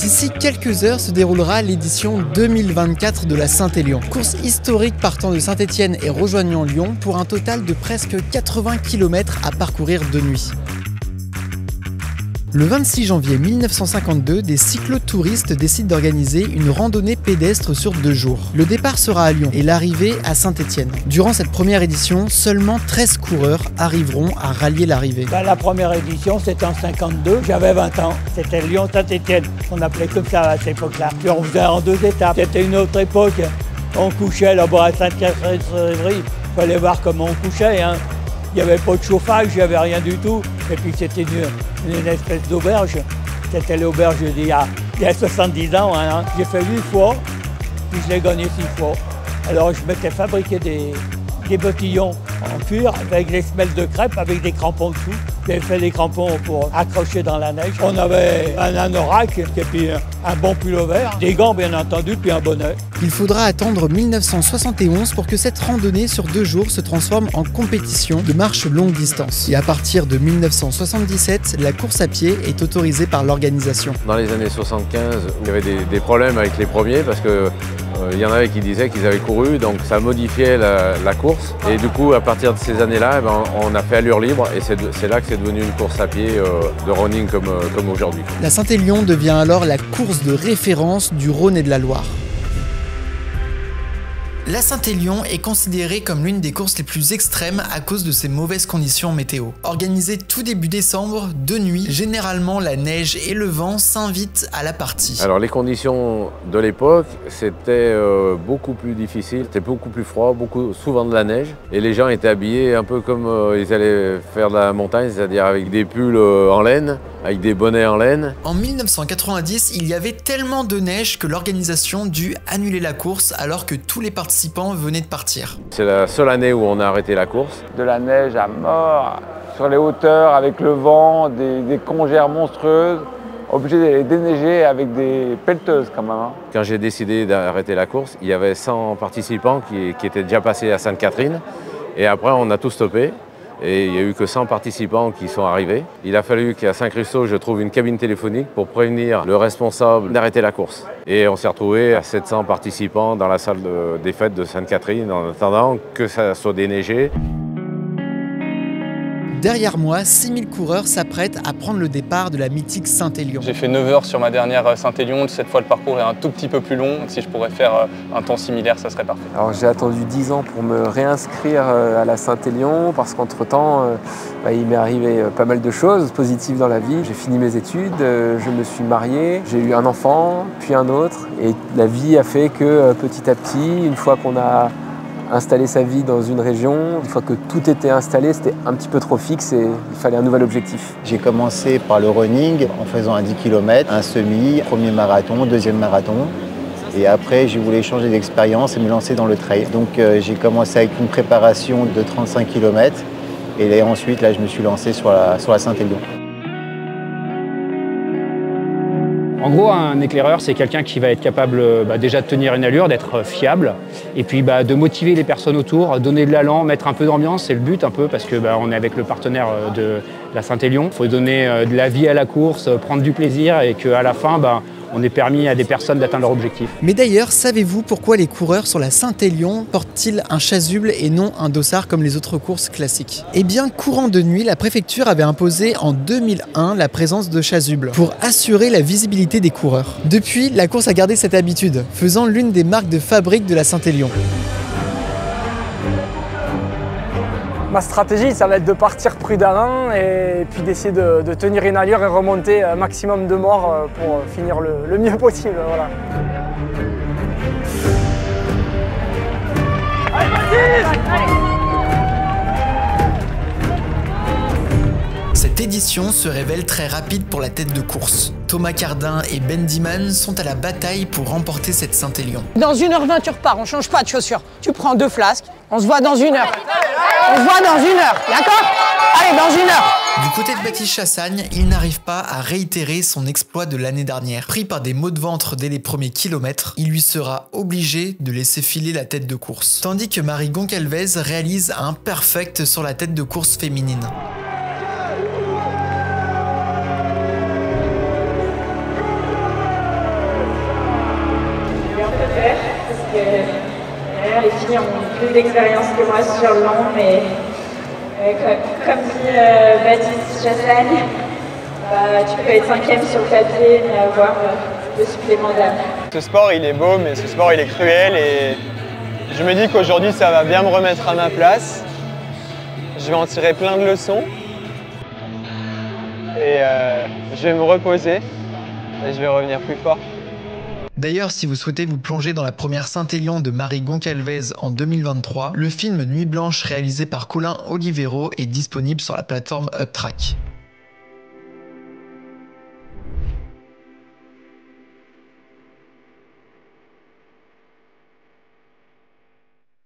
D'ici quelques heures se déroulera l'édition 2024 de la Saint-Élion. Course historique partant de Saint-Étienne et rejoignant Lyon pour un total de presque 80 km à parcourir de nuit. Le 26 janvier 1952, des cyclotouristes décident d'organiser une randonnée pédestre sur 2 jours. Le départ sera à Lyon et l'arrivée à Saint-Étienne. Durant cette première édition, seulement 13 coureurs arriveront à rallier l'arrivée. La première édition, c'était en 52, j'avais 20 ans. C'était Lyon-Saint-Étienne, on appelait comme ça à cette époque-là. Puis on faisait en 2 étapes. C'était une autre époque. On couchait là-bas à Sainte-Catherine-sur-Évry. Il fallait voir comment on couchait. Il n'y avait pas de chauffage, il n'y avait rien du tout. Et puis c'était une espèce d'auberge. C'était l'auberge d'il y a 70 ans. J'ai fait 8 fois, puis je l'ai gagné 6 fois. Alors je m'étais fabriqué des bottillons en cuir avec des semelles de crêpe avec des crampons dessous. J'avais fait des crampons pour accrocher dans la neige. On avait un anorak et puis un bon pullover, des gants bien entendu, puis un bonnet. Il faudra attendre 1971 pour que cette randonnée sur 2 jours se transforme en compétition de marche longue distance. Et à partir de 1977, la course à pied est autorisée par l'organisation. Dans les années 75, il y avait des problèmes avec les premiers parce que il y en avait qui disaient qu'ils avaient couru, donc ça modifiait la course. Et du coup, à partir de ces années-là, on a fait allure libre et c'est là que c'est devenu une course à pied de running comme aujourd'hui. La Saint-Élion devient alors la course de référence du Rhône et de la Loire. La Saint-Élion est considérée comme l'une des courses les plus extrêmes à cause de ses mauvaises conditions météo. Organisée tout début décembre, de nuit, généralement la neige et le vent s'invitent à la partie. Alors les conditions de l'époque, c'était beaucoup plus difficile, c'était beaucoup plus froid, souvent de la neige. Et les gens étaient habillés un peu comme ils allaient faire de la montagne, c'est-à-dire avec des pulls en laine, avec des bonnets en laine. En 1990, il y avait tellement de neige que l'organisation dut annuler la course alors que tous les participants venaient de partir. C'est la seule année où on a arrêté la course. De la neige à mort, sur les hauteurs, avec le vent, des congères monstrueuses, obligé de les déneiger avec des pelleteuses quand même. Quand j'ai décidé d'arrêter la course, il y avait 100 participants qui étaient déjà passés à Sainte-Catherine. Et après, on a tout stoppé. Et il n'y a eu que 100 participants qui sont arrivés. Il a fallu qu'à Saint-Christophe, je trouve une cabine téléphonique pour prévenir le responsable d'arrêter la course. Et on s'est retrouvé à 700 participants dans la salle des fêtes de Sainte-Catherine en attendant que ça soit déneigé. Derrière moi, 6000 coureurs s'apprêtent à prendre le départ de la mythique Saint-Élion. J'ai fait 9 heures sur ma dernière Saint-Élion. Cette fois, le parcours est un tout petit peu plus long. Si je pourrais faire un temps similaire, ça serait parfait. Alors j'ai attendu 10 ans pour me réinscrire à la Saint-Élion parce qu'entre-temps, il m'est arrivé pas mal de choses positives dans la vie. J'ai fini mes études, je me suis marié, j'ai eu un enfant, puis un autre. Et la vie a fait que petit à petit, une fois qu'on a installer sa vie dans une région, une fois que tout était installé, c'était un petit peu trop fixe et il fallait un nouvel objectif. J'ai commencé par le running en faisant un 10 km, un semi, premier marathon, deuxième marathon. Et après, je voulais changer d'expérience et me lancer dans le trail. Donc j'ai commencé avec une préparation de 35 km et ensuite je me suis lancé sur la Saint-Élion. En gros, un éclaireur, c'est quelqu'un qui va être capable déjà de tenir une allure, d'être fiable, et puis de motiver les personnes autour, donner de l'allant, mettre un peu d'ambiance, c'est le but un peu, parce que on est avec le partenaire de la Saint-Élion. Il faut donner de la vie à la course, prendre du plaisir, et qu'à la fin, on ait permis à des personnes d'atteindre leur objectif. Mais d'ailleurs, savez-vous pourquoi les coureurs sur la Saint-Élion portent-ils un chasuble et non un dossard comme les autres courses classiques? Eh bien, courant de nuit, la préfecture avait imposé en 2001 la présence de chasubles pour assurer la visibilité des coureurs. Depuis, la course a gardé cette habitude, faisant l'une des marques de fabrique de la Saint-Élion. Ma stratégie, ça va être de partir prudemment et puis d'essayer de tenir une allure et remonter un maximum de morts pour finir le mieux possible. Voilà. Allez, vas-y! Cette édition se révèle très rapide pour la tête de course. Thomas Cardin et Ben Diman sont à la bataille pour remporter cette Saint-Élion. Dans 1h20, tu repars, on change pas de chaussures. Tu prends 2 flasques, on se voit dans 1 heure. On se voit dans 1 heure, d'accord? Allez, dans 1 heure. Du côté de Baptiste Chassagne, il n'arrive pas à réitérer son exploit de l'année dernière. Pris par des maux de ventre dès les premiers kilomètres, il lui sera obligé de laisser filer la tête de course. Tandis que Marie Goncalves réalise un perfect sur la tête de course féminine. que d'ailleurs, les filles ont plus d'expérience que moi sur le long, mais comme dit Baptiste Chassagne, tu peux être 5e sur le papier mais avoir le supplément d'âme. Ce sport il est beau, mais ce sport il est cruel et je me dis qu'aujourd'hui ça va bien me remettre à ma place. Je vais en tirer plein de leçons et je vais me reposer et je vais revenir plus fort. D'ailleurs, si vous souhaitez vous plonger dans la première Saint-Élion de Marie Goncalves en 2023, le film Nuit Blanche réalisé par Colin Olivero est disponible sur la plateforme UpTrack.